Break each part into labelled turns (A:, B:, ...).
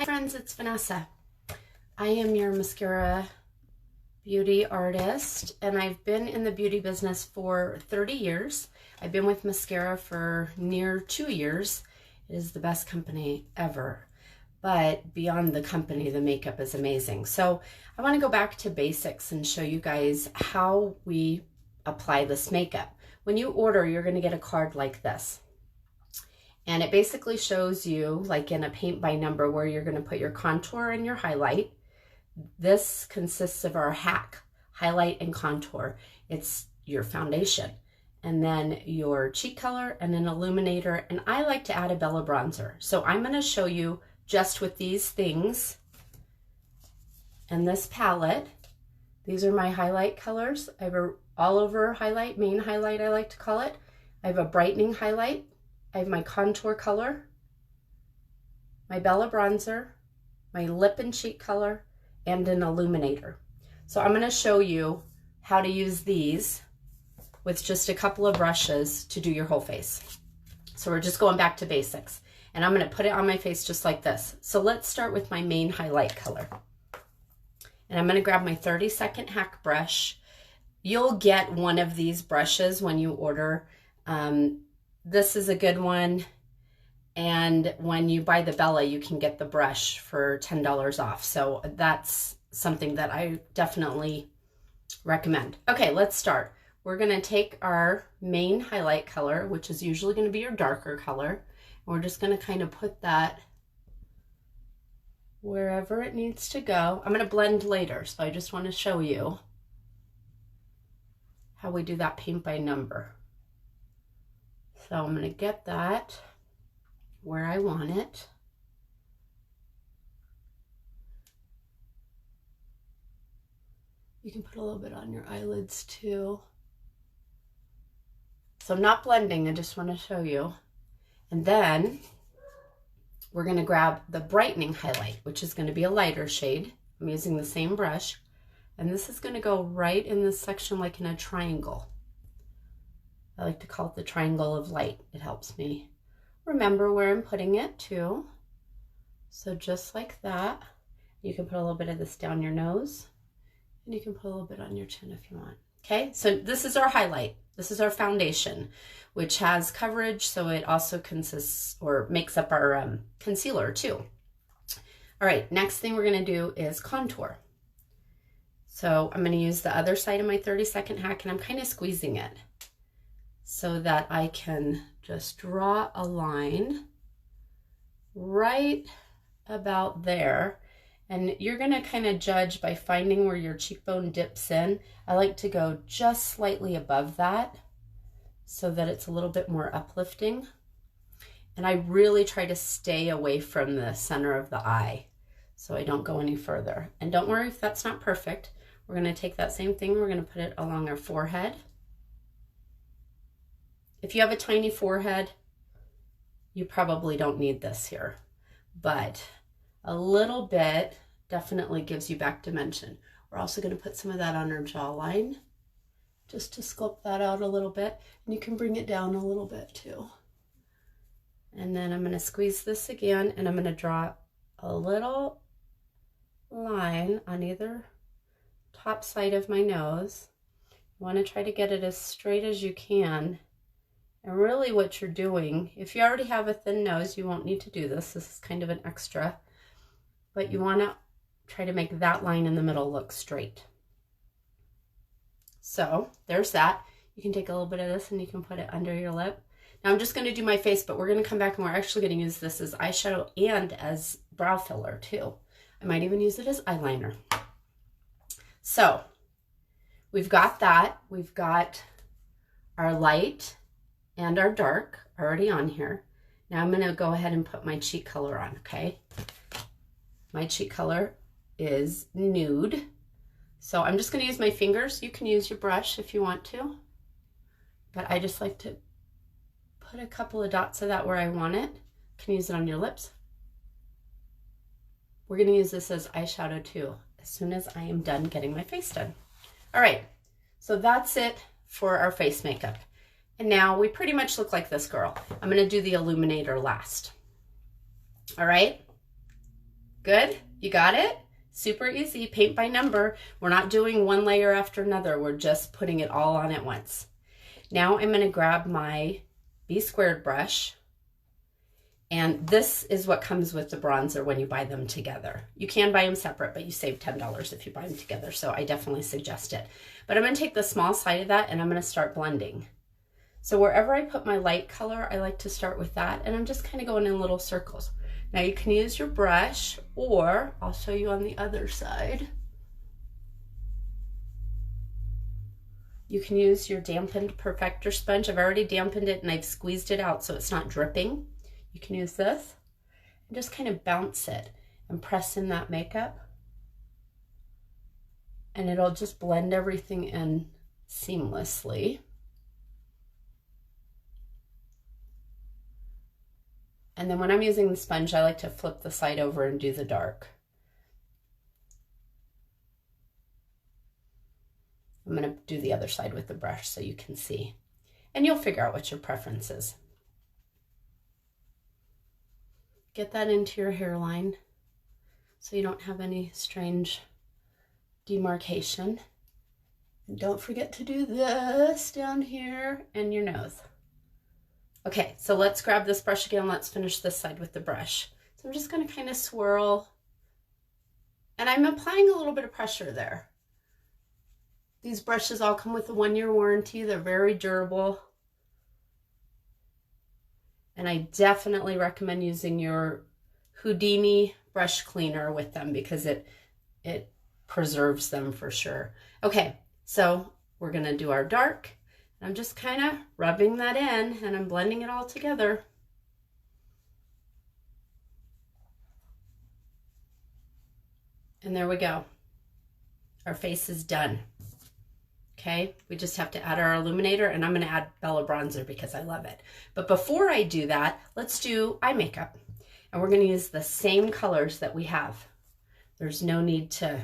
A: Hi friends, it's Vanessa. I am your mascara beauty artist and I've been in the beauty business for 30 years. I've been with mascara for near 2 years. It is the best company ever. But beyond the company, the makeup is amazing. So I want to go back to basics and show you guys how we apply this makeup. When you order, you're going to get a card like this. And it basically shows you, like in a paint by number, where you're going to put your contour and your highlight. This consists of our HAC, highlight and contour. It's your foundation. And then your cheek color and an illuminator. And I like to add a Bella bronzer. So I'm going to show you just with these things and this palette. These are my highlight colors. I have a all over highlight, main highlight I like to call it. I have a brightening highlight. I have my contour color, my Bella bronzer, my lip and cheek color, and an illuminator. So I'm going to show you how to use these with just a couple of brushes to do your whole face. So we're just going back to basics. And I'm going to put it on my face just like this. So let's start with my main highlight color. And I'm going to grab my 30-second HAC brush. You'll get one of these brushes when you order. This is a good one, and when you buy the Bella, you can get the brush for $10 off. So that's something that I definitely recommend. Okay, let's start. We're going to take our main highlight color, which is usually going to be your darker color, and we're just going to kind of put that wherever it needs to go. I'm going to blend later, so I just want to show you how we do that paint by number. So I'm going to get that where I want it. You can put a little bit on your eyelids too. So I'm not blending, I just want to show you. And then we're going to grab the brightening highlight, which is going to be a lighter shade. I'm using the same brush. And this is going to go right in this section like in a triangle. I like to call it the triangle of light. It helps me remember where I'm putting it too. So just like that. You can put a little bit of this down your nose, and you can put a little bit on your chin if you want. Okay, so this is our highlight. This is our foundation, which has coverage, so it also consists or makes up our concealer too. All right, next thing we're going to do is contour. So I'm going to use the other side of my 30-second HAC, and I'm kind of squeezing it so that I can just draw a line right about there. And you're going to kind of judge by finding where your cheekbone dips in. I like to go just slightly above that so that it's a little bit more uplifting. And I really try to stay away from the center of the eye so I don't go any further. And don't worry if that's not perfect. We're going to take that same thing, we're going to put it along our forehead. If you have a tiny forehead, you probably don't need this here, but a little bit definitely gives you back dimension. We're also going to put some of that on our jawline just to sculpt that out a little bit, and you can bring it down a little bit too. And then I'm going to squeeze this again, and I'm going to draw a little line on either top side of my nose. You want to try to get it as straight as you can. And really what you're doing, if you already have a thin nose, you won't need to do this. This is kind of an extra. But you want to try to make that line in the middle look straight. So there's that. You can take a little bit of this and you can put it under your lip. Now I'm just going to do my face, but we're going to come back and we're actually going to use this as eyeshadow and as brow filler too. I might even use it as eyeliner. So we've got that. We've got our light and our dark already on here. Now I'm going to go ahead and put my cheek color on, okay? My cheek color is nude. So I'm just going to use my fingers. You can use your brush if you want to. But I just like to put a couple of dots of that where I want it. You can use it on your lips. We're going to use this as eyeshadow too, as soon as I am done getting my face done. All right, so that's it for our face makeup. And now we pretty much look like this girl. I'm going to do the illuminator last. All right. Good? You got it? Super easy, paint by number. We're not doing one layer after another. We're just putting it all on at once. Now I'm gonna grab my B squared brush, and this is what comes with the bronzer when you buy them together. You can buy them separate, but you save $10 if you buy them together, so I definitely suggest it. But I'm gonna take the small side of that and I'm gonna start blending. So wherever I put my light color, I like to start with that, and I'm just kind of going in little circles. Now you can use your brush, or I'll show you on the other side. You can use your dampened perfector sponge. I've already dampened it and I've squeezed it out so it's not dripping. You can use this and just kind of bounce it and press in that makeup, and it'll just blend everything in seamlessly. And then when I'm using the sponge, I like to flip the side over and do the dark. I'm going to do the other side with the brush so you can see. And you'll figure out what your preference is. Get that into your hairline so you don't have any strange demarcation. And don't forget to do this down here and your nose. Okay, so let's grab this brush again. Let's finish this side with the brush. So I'm just going to kind of swirl, and I'm applying a little bit of pressure there. These brushes all come with a 1-year warranty. They're very durable. And I definitely recommend using your Houdini brush cleaner with them because it preserves them for sure. Okay, so we're going to do our dark. I'm just kind of rubbing that in and I'm blending it all together. And there we go. Our face is done. Okay, we just have to add our illuminator, and I'm going to add Bella Bronzer because I love it. But before I do that, let's do eye makeup. And we're going to use the same colors that we have. There's no need to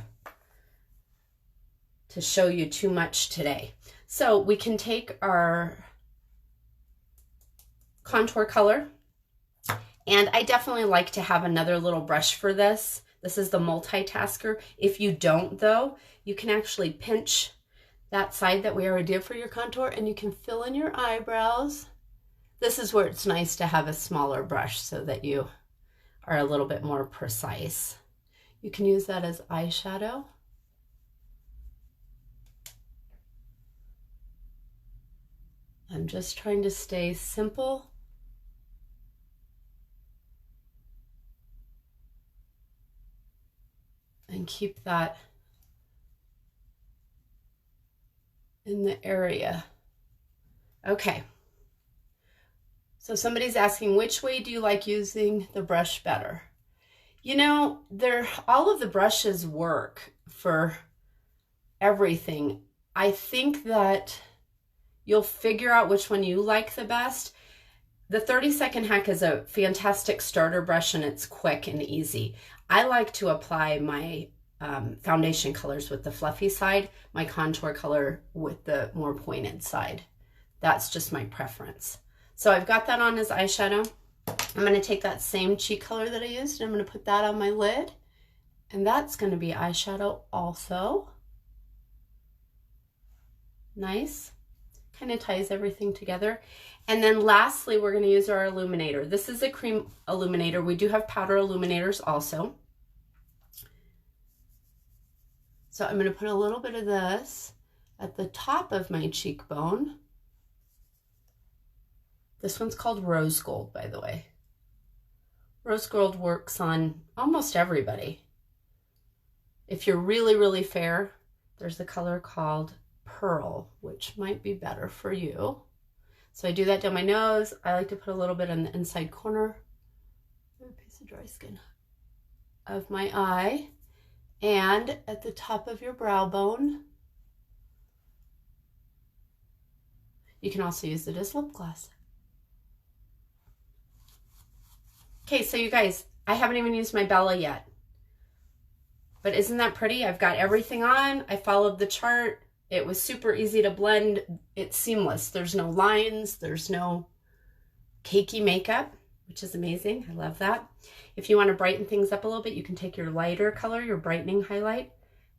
A: show you too much today. So we can take our contour color, and I definitely like to have another little brush for this. This is the multitasker. If you don't though, you can actually pinch that side that we already did for your contour and you can fill in your eyebrows. This is where it's nice to have a smaller brush so that you are a little bit more precise. You can use that as eyeshadow. I'm just trying to stay simple. And keep that in the area. Okay. So somebody's asking, which way do you like using the brush better? You know, all of the brushes work for everything. I think that you'll figure out which one you like the best. The 30-second hack is a fantastic starter brush and it's quick and easy. I like to apply my foundation colors with the fluffy side, my contour color with the more pointed side. That's just my preference. So I've got that on as eyeshadow. I'm going to take that same cheek color that I used and I'm going to put that on my lid. And that's going to be eyeshadow also. Nice. Kind of ties everything together. And then lastly, we're going to use our illuminator. This is a cream illuminator. We do have powder illuminators also. So I'm going to put a little bit of this at the top of my cheekbone. This one's called Rose Gold, by the way. Rose Gold works on almost everybody. If you're really, really fair, there's a color called Pearl, which might be better for you. So I do that down my nose. I like to put a little bit on the inside corner, a piece of dry skin, of my eye, and at the top of your brow bone. You can also use it as lip gloss. Okay, so you guys, I haven't even used my Bella yet. But isn't that pretty? I've got everything on. I followed the chart. It was super easy to blend. It's seamless. There's no lines. There's no cakey makeup. which is amazing. I love that. If you want to brighten things up a little bit, you can take your lighter color, your brightening highlight,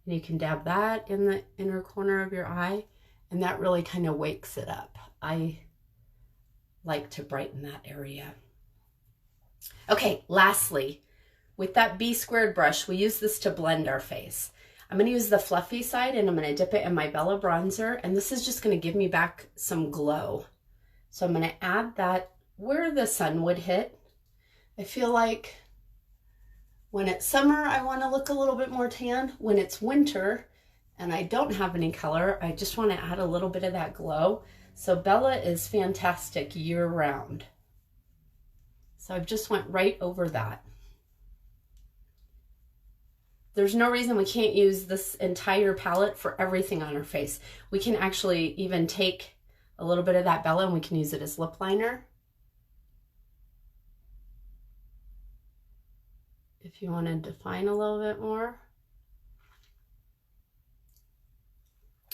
A: and you can dab that in the inner corner of your eye, and that really kind of wakes it up. I like to brighten that area. Okay, lastly, with that B squared brush, we use this to blend our face. I'm going to use the fluffy side and I'm going to dip it in my Bella bronzer, and this is just going to give me back some glow. So I'm going to add that where the sun would hit. I feel like when it's summer, I want to look a little bit more tan. When it's winter and I don't have any color, I just want to add a little bit of that glow. So Bella is fantastic year round. So I've just went right over that. There's no reason we can't use this entire palette for everything on our face. We can actually even take a little bit of that Bella and we can use it as lip liner. If you want to define a little bit more.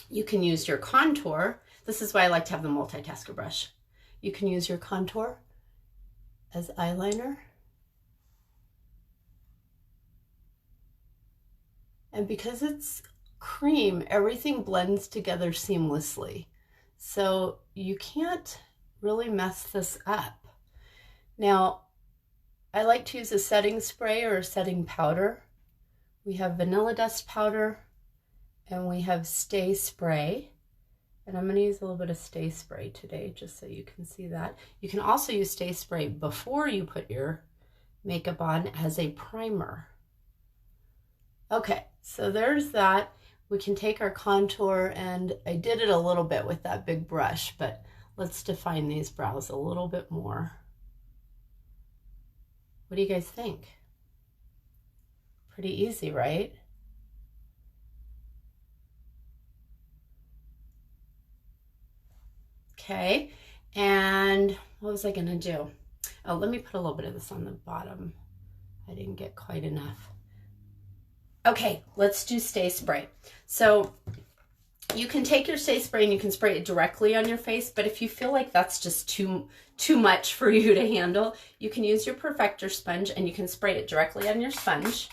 A: You can use your contour. This is why I like to have the multitasker brush. You can use your contour as eyeliner. And because it's cream, everything blends together seamlessly. So you can't really mess this up. Now, I like to use a setting spray or a setting powder. We have vanilla dust powder and we have stay spray. And I'm going to use a little bit of stay spray today just so you can see that. You can also use stay spray before you put your makeup on as a primer. Okay, so there's that. We can take our contour, and I did it a little bit with that big brush, but let's define these brows a little bit more. What do you guys think? Pretty easy, right? Okay, and what was I gonna do? Oh, let me put a little bit of this on the bottom. I didn't get quite enough. Okay, let's do stay spray. So you can take your stay spray and you can spray it directly on your face, but if you feel like that's just too much for you to handle, you can use your perfector sponge and you can spray it directly on your sponge.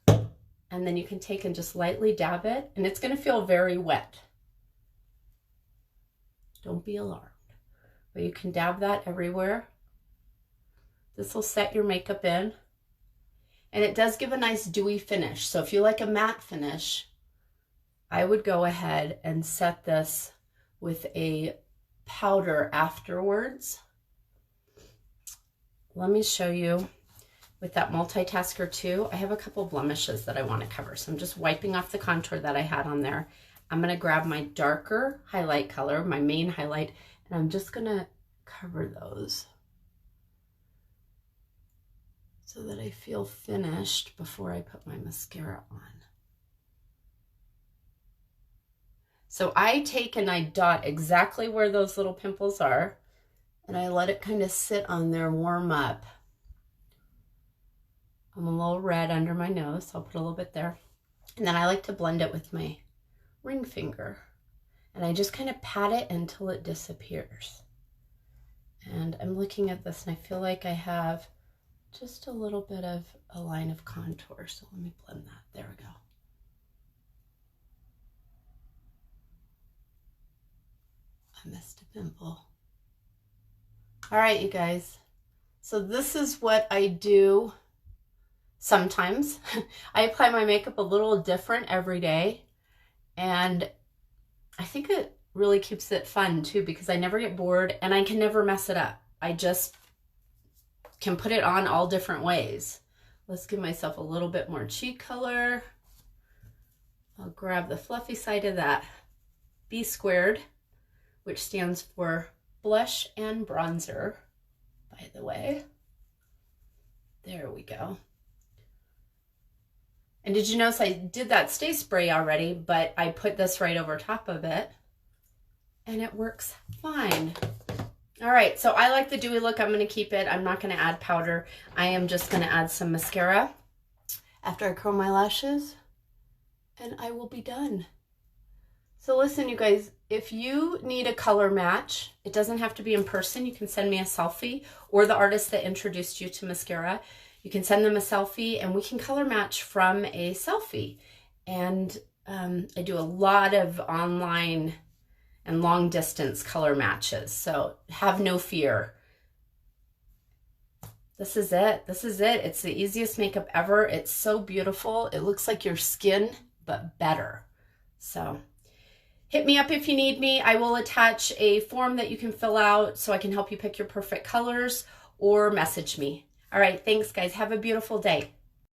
A: And then you can take and just lightly dab it, and it's gonna feel very wet. Don't be alarmed, but you can dab that everywhere. This will set your makeup in. And it does give a nice dewy finish. So if you like a matte finish, I would go ahead and set this with a powder afterwards. Let me show you with that multitasker too. I have a couple blemishes that I want to cover. So I'm just wiping off the contour that I had on there. I'm going to grab my darker highlight color, my main highlight, and I'm just going to cover those so that I feel finished before I put my mascara on. So I take and I dot exactly where those little pimples are, and I let it kind of sit on there, warm up. I'm a little red under my nose, so I'll put a little bit there. And then I like to blend it with my ring finger. And I just kind of pat it until it disappears. And I'm looking at this and I feel like I have just a little bit of a line of contour. So let me blend that. There we go. I missed a pimple. All right, you guys. So this is what I do sometimes. I apply my makeup a little different every day. And I think it really keeps it fun too, because I never get bored and I can never mess it up. I just can put it on all different ways. Let's give myself a little bit more cheek color. I'll grab the fluffy side of that B squared, which stands for blush and bronzer, by the way. There we go. And did you notice I did that stay spray already, but I put this right over top of it and it works fine. All right, so I like the dewy look. I'm gonna keep it. I'm not gonna add powder. I am just gonna add some mascara after I curl my lashes and I will be done. So listen, you guys, if you need a color match, it doesn't have to be in person. You can send me a selfie, or the artist that introduced you to mascara. You can send them a selfie and we can color match from a selfie. And I do a lot of online and long distance color matches, so have no fear. This is it. This is it. It's the easiest makeup ever. It's so beautiful. It looks like your skin, but better. So hit me up if you need me. I will attach a form that you can fill out so I can help you pick your perfect colors, or message me. All right, thanks guys. Have a beautiful day.